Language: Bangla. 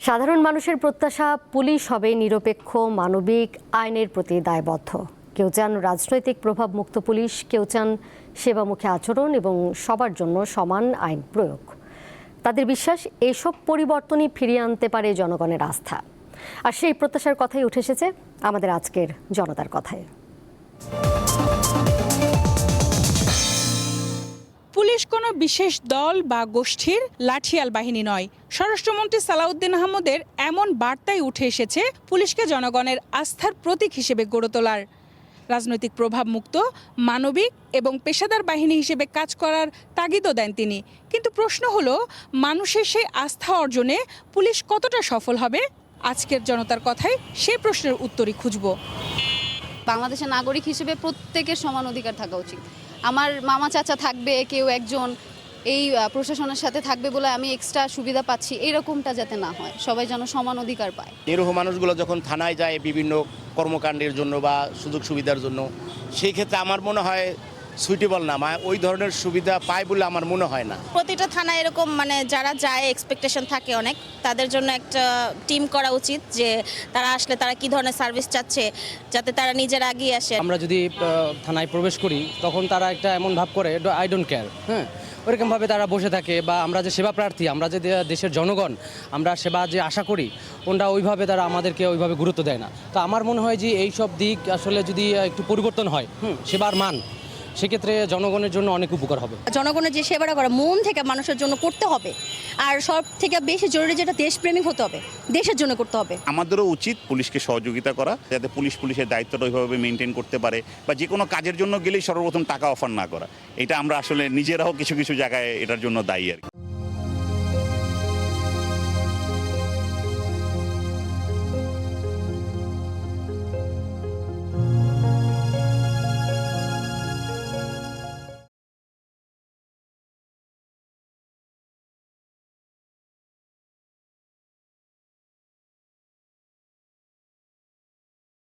সাধারণ মানুষের প্রত্যাশা পুলিশ হবে নিরপেক্ষ, মানবিক, আইনের প্রতি দায়বদ্ধ। কেউ চান রাজনৈতিক প্রভাব মুক্ত পুলিশ, কেউ চান সেবামুখী আচরণ এবং সবার জন্য সমান আইন প্রয়োগ। তাদের বিশ্বাস এসব পরিবর্তনই ফিরিয়ে আনতে পারে জনগণের আস্থা। আর সেই প্রত্যাশার কথাই উঠে এসেছে আমাদের আজকের জনতার কথায়। পুলিশ কোনো বিশেষ দল বা গোষ্ঠীর লাঠিয়াল বাহিনী নয়। স্বরাষ্ট্রমন্ত্রী সালাউদ্দিন আহমদের এমন বার্তাই উঠে এসেছে পুলিশকে জনগণের আস্থার প্রতীক হিসেবে গড়ে তোলার। রাজনৈতিক প্রভাব মুক্ত, মানবিক এবং পেশাদার বাহিনী হিসেবে কাজ করার তাগিদও দেন তিনি। কিন্তু প্রশ্ন হলো, মানুষের সেই আস্থা অর্জনে পুলিশ কতটা সফল হবে? আজকের জনতার কথায় সেই প্রশ্নের উত্তরই খুঁজব। বাংলাদেশের নাগরিক হিসেবে প্রত্যেকের সমান অধিকার থাকা উচিত। আমার মামা চাচা থাকবে, কেউ একজন এই প্রশাসনের সাথে থাকবে বলে আমি এক্সট্রা সুবিধা পাচ্ছি, এরকমটা যাতে না হয়, সবাই যেন সমান অধিকার পায়। নিরীহ মানুষগুলো যখন থানায় যায় বিভিন্ন কর্মকাণ্ডের জন্য বা সুযোগ সুবিধার জন্য, সেই ক্ষেত্রে আমার মনে হয় সুইটেবল না, ওই ধরনের সুবিধা পায় বলে আমার মনে হয় না। প্রতিটা থানা এরকম যারা যায় এক্সপেকটেশন থাকে অনেক, তাদের জন্য একটা টিম করা উচিত যে তারা আসলে তারা কি ধরনের সার্ভিস চাচ্ছে, যাতে তারা নিজেরা এগিয়ে আসে। আমরা যদি থানায় প্রবেশ করি তখন তারা একটা এমন ভাব করে আই ডোন্ট কেয়ার, হ্যাঁ, ওরকমভাবে তারা বসে থাকে। বা আমরা যে সেবা প্রার্থী, আমরা যে দেশের জনগণ, আমরা সেবা যে আশা করি, ওনরা ওইভাবে তারা আমাদেরকে ওইভাবে গুরুত্ব দেয় না। তো আমার মনে হয় যে এই সব দিক আসলে যদি একটু পরিবর্তন হয়, সেবার মান, সেক্ষেত্রে জনগণের জন্য অনেক উপকার হবে। জনগণের যে সেবাটা করা মন থেকে মানুষের জন্য করতে হবে, আর সব থেকে বেশি জরুরি যেটা দেশপ্রেমিক হতে হবে, দেশের জন্য করতে হবে। আমাদেরও উচিত পুলিশকে সহযোগিতা করা, যাতে পুলিশের দায়িত্বটা ওইভাবে মেনটেন করতে পারে, বা যে কোনো কাজের জন্য গেলেই সর্বপ্রথম টাকা অফার না করা। এটা আমরা আসলে নিজেরাও কিছু কিছু জায়গায় এটার জন্য দায়ী আর কি।